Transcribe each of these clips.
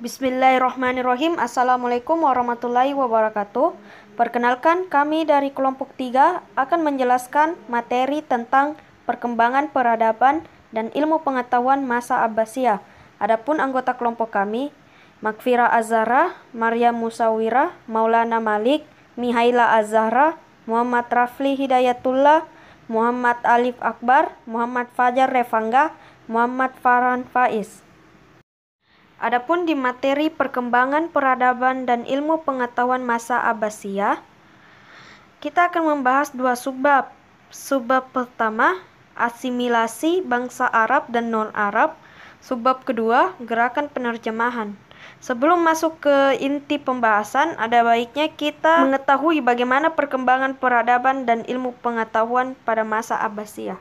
Bismillahirrahmanirrahim. Assalamualaikum warahmatullahi wabarakatuh. Perkenalkan, kami dari kelompok 3 akan menjelaskan materi tentang perkembangan peradaban dan ilmu pengetahuan masa Abbasiyah. Adapun anggota kelompok kami, Makfira Az-Zahra, Maryam Musawirah, Maulana Malik, Mihaila Az-Zahra, Muhammad Rafli Hidayatullah, Muhammad Alif Akbar, Muhammad Fajar Refangga, Muhammad Farhan Faiz. Adapun di materi perkembangan peradaban dan ilmu pengetahuan masa Abbasiyah, kita akan membahas dua subbab. Subbab pertama, asimilasi bangsa Arab dan non-Arab. Subbab kedua, gerakan penerjemahan. Sebelum masuk ke inti pembahasan, ada baiknya kita mengetahui bagaimana perkembangan peradaban dan ilmu pengetahuan pada masa Abbasiyah.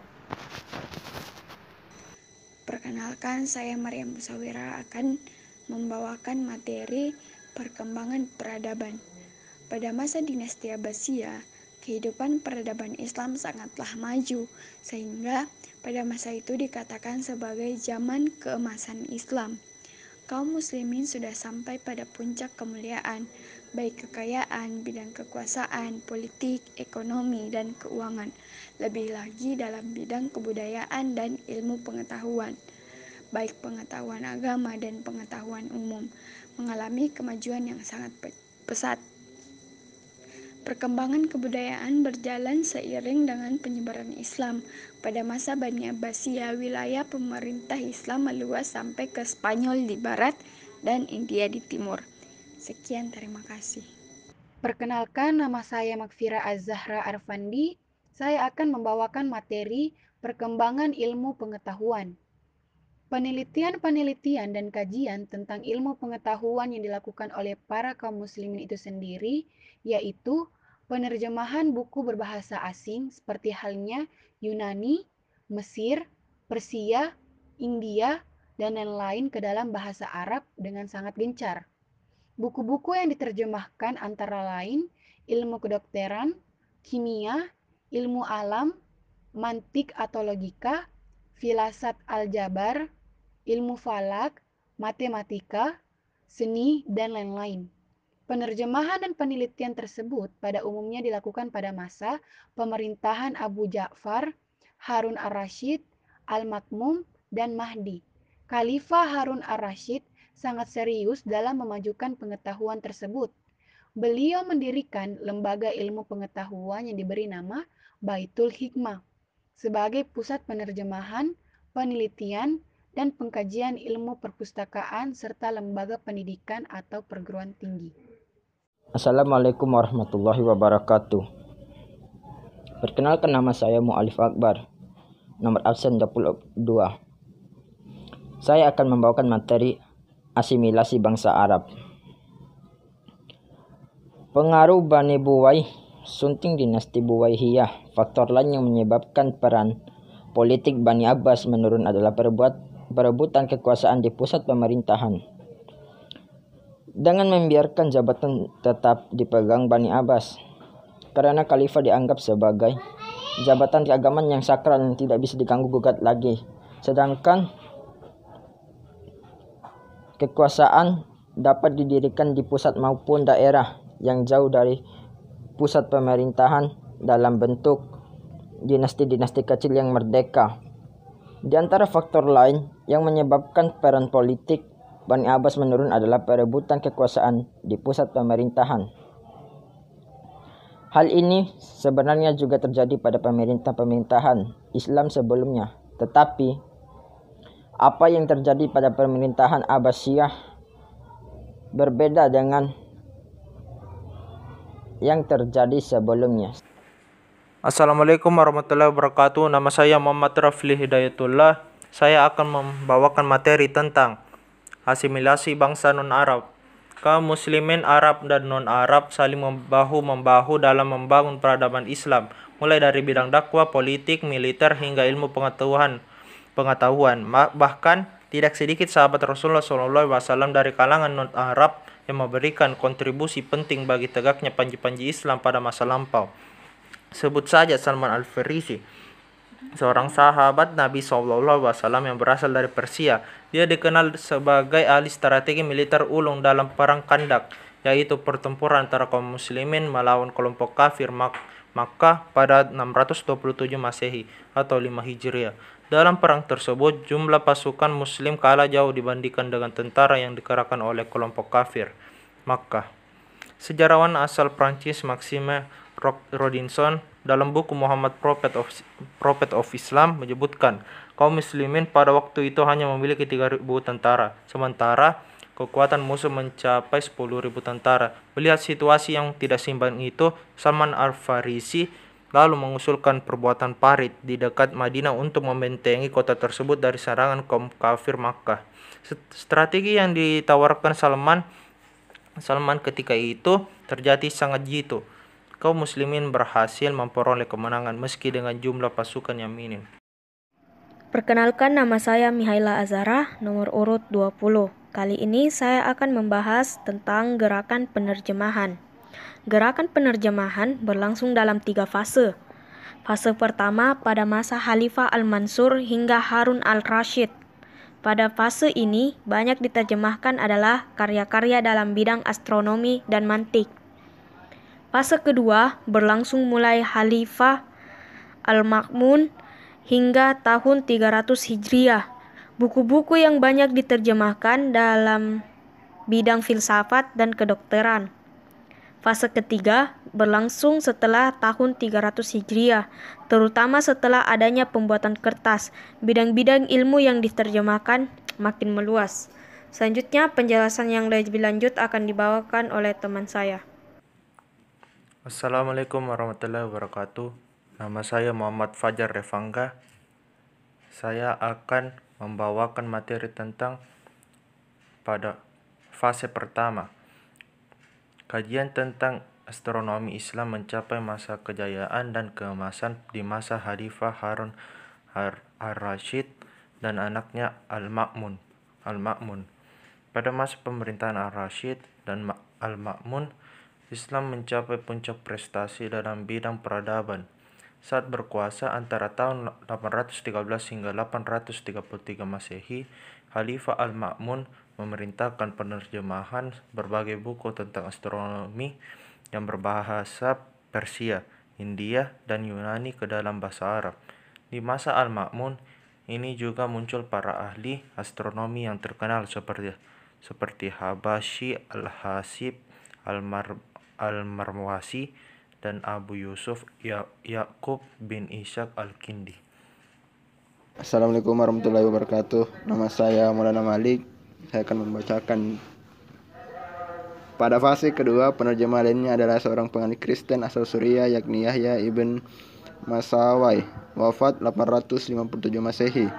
Perkenalkan, saya Maryam Musawirah akan membawakan materi perkembangan peradaban. Pada masa dinasti Abbasiyah, kehidupan peradaban Islam sangatlah maju, sehingga pada masa itu dikatakan sebagai zaman keemasan Islam. Kaum muslimin sudah sampai pada puncak kemuliaan, baik kekayaan, bidang kekuasaan, politik, ekonomi, dan keuangan. Lebih lagi dalam bidang kebudayaan dan ilmu pengetahuan, baik pengetahuan agama dan pengetahuan umum, mengalami kemajuan yang sangat pesat. Perkembangan kebudayaan berjalan seiring dengan penyebaran Islam. Pada masa Bani Abbasiyah, wilayah pemerintah Islam meluas sampai ke Spanyol di barat dan India di timur. Sekian, terima kasih. Perkenalkan, nama saya Makfira Az-Zahra Arfandi. Saya akan membawakan materi perkembangan ilmu pengetahuan. Penelitian dan kajian tentang ilmu pengetahuan yang dilakukan oleh para kaum muslimin itu sendiri, yaitu penerjemahan buku berbahasa asing seperti halnya Yunani, Mesir, Persia, India, dan lain-lain ke dalam bahasa Arab dengan sangat gencar. Buku-buku yang diterjemahkan antara lain ilmu kedokteran, kimia, ilmu alam, mantik atau logika, filasat aljabar, ilmu falak, matematika, seni, dan lain-lain. Penerjemahan dan penelitian tersebut pada umumnya dilakukan pada masa pemerintahan Abu Ja'far, Harun ar-Rasyid, Al-Makmum, dan Mahdi. Khalifah Harun ar-Rasyid sangat serius dalam memajukan pengetahuan tersebut. Beliau mendirikan lembaga ilmu pengetahuan yang diberi nama Baitul Hikmah sebagai pusat penerjemahan, penelitian, dan pengkajian ilmu perpustakaan serta lembaga pendidikan atau perguruan tinggi. Assalamualaikum warahmatullahi wabarakatuh. Perkenalkan, nama saya Mu'alif Akbar, nomor absen 22. Saya akan membawakan materi asimilasi bangsa Arab. Pengaruh Bani Buwayh, sunting dinasti Buwayhiyah. Faktor lain yang menyebabkan peran politik Bani Abbas menurun adalah perebutan kekuasaan di pusat pemerintahan. Dengan membiarkan jabatan tetap dipegang Bani Abbas, karena khalifah dianggap sebagai jabatan keagamaan yang sakral yang tidak bisa diganggu-gugat lagi. Sedangkan kekuasaan dapat didirikan di pusat maupun daerah yang jauh dari pusat pemerintahan dalam bentuk dinasti-dinasti kecil yang merdeka. Di antara faktor lain yang menyebabkan peran politik Bani Abbas menurun adalah perebutan kekuasaan di pusat pemerintahan. Hal ini sebenarnya juga terjadi pada pemerintahan Islam sebelumnya. Tetapi apa yang terjadi pada pemerintahan Abbasiyah berbeda dengan yang terjadi sebelumnya. Assalamualaikum warahmatullahi wabarakatuh. Nama saya Muhammad Rafli Hidayatullah. Saya akan membawakan materi tentang asimilasi bangsa non-Arab. Kaum muslimin Arab dan non-Arab saling membahu-membahu dalam membangun peradaban Islam, mulai dari bidang dakwah, politik, militer, hingga ilmu pengetahuan. Bahkan tidak sedikit sahabat Rasulullah SAW dari kalangan non-Arab yang memberikan kontribusi penting bagi tegaknya panji-panji Islam pada masa lampau. Sebut saja Salman Al-Farisi, seorang sahabat Nabi SAW yang berasal dari Persia. Dia dikenal sebagai ahli strategi militer ulung dalam perang Khandak, yaitu pertempuran antara kaum muslimin melawan kelompok kafir Makkah pada 627 Masehi atau 5 Hijriah. Dalam perang tersebut, jumlah pasukan muslim kalah jauh dibandingkan dengan tentara yang dikerahkan oleh kelompok kafir Makkah. Sejarawan asal Prancis Maxime Rodinson dalam buku Muhammad Prophet of Islam menyebutkan kaum muslimin pada waktu itu hanya memiliki 3.000 tentara, sementara kekuatan musuh mencapai 10.000 tentara. Melihat situasi yang tidak seimbang itu, Salman Al-Farisi lalu mengusulkan perbuatan parit di dekat Madinah untuk membentengi kota tersebut dari serangan kaum kafir Makkah. Strategi yang ditawarkan Salman ketika itu terjadi sangat jitu. Kaum muslimin berhasil memperoleh kemenangan meski dengan jumlah pasukan yang minim. Perkenalkan, nama saya Mihaela Azara, nomor urut 20. Kali ini saya akan membahas tentang gerakan penerjemahan. Gerakan penerjemahan berlangsung dalam 3 fase. Fase pertama pada masa Khalifah Al-Mansur hingga Harun Al-Rashid. Pada fase ini, banyak diterjemahkan adalah karya-karya dalam bidang astronomi dan mantik. Fase kedua berlangsung mulai Khalifah Al-Ma'mun hingga tahun 300 Hijriah. Buku-buku yang banyak diterjemahkan dalam bidang filsafat dan kedokteran. Fase ketiga berlangsung setelah tahun 300 Hijriah, terutama setelah adanya pembuatan kertas. Bidang-bidang ilmu yang diterjemahkan makin meluas. Selanjutnya, penjelasan yang lebih lanjut akan dibawakan oleh teman saya. Assalamualaikum warahmatullahi wabarakatuh. Nama saya Muhammad Fajar Revangga. Saya akan membawakan materi tentang pada fase pertama. Kajian tentang astronomi Islam mencapai masa kejayaan dan keemasan di masa Khalifah Harun Ar-Rasyid dan anaknya Al-Ma'mun. Pada masa pemerintahan Ar-Rasyid dan Al-Ma'mun, Islam mencapai puncak prestasi dalam bidang peradaban. Saat berkuasa antara tahun 813 hingga 833 Masehi, Khalifah Al-Ma'mun memerintahkan penerjemahan berbagai buku tentang astronomi yang berbahasa Persia, India, dan Yunani ke dalam bahasa Arab. Di masa Al-Ma'mun ini juga muncul para ahli astronomi yang terkenal seperti Habashi Al-Hasib, Al-Marwasi, dan Abu Yusuf Ya'qub bin Ishaq Al-Kindi. Assalamualaikum warahmatullahi wabarakatuh. Nama saya Maulana Malik. Saya akan membacakan. Pada fase kedua, penerjemah lainnya adalah seorang penganut Kristen asal Suriah, yakni Yahya ibn Masawai, wafat 857 Masehi.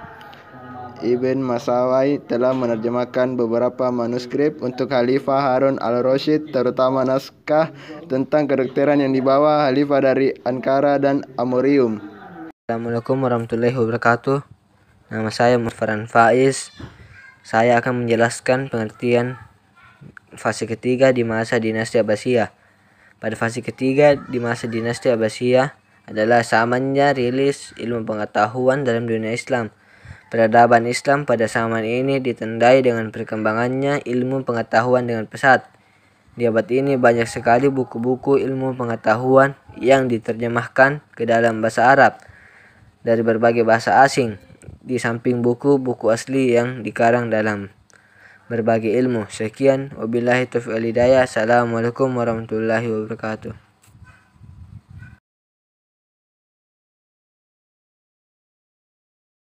Ibn Masawai telah menerjemahkan beberapa manuskrip untuk Khalifah Harun al-Rasyid, terutama naskah tentang kedokteran yang dibawa Khalifah dari Ankara dan Amorium. Assalamualaikum warahmatullahi wabarakatuh. Nama saya Mufran Faiz. Saya akan menjelaskan pengertian fase ketiga di masa dinasti Abbasiyah. Pada fase ketiga di masa dinasti Abbasiyah adalah zamannya rilis ilmu pengetahuan dalam dunia Islam. Peradaban Islam pada zaman ini ditandai dengan perkembangannya ilmu pengetahuan dengan pesat. Di abad ini banyak sekali buku-buku ilmu pengetahuan yang diterjemahkan ke dalam bahasa Arab dari berbagai bahasa asing, di samping buku-buku asli yang dikarang dalam berbagai ilmu. Sekian, wabillahi taufiq wal hidayah. Assalamualaikum warahmatullahi wabarakatuh.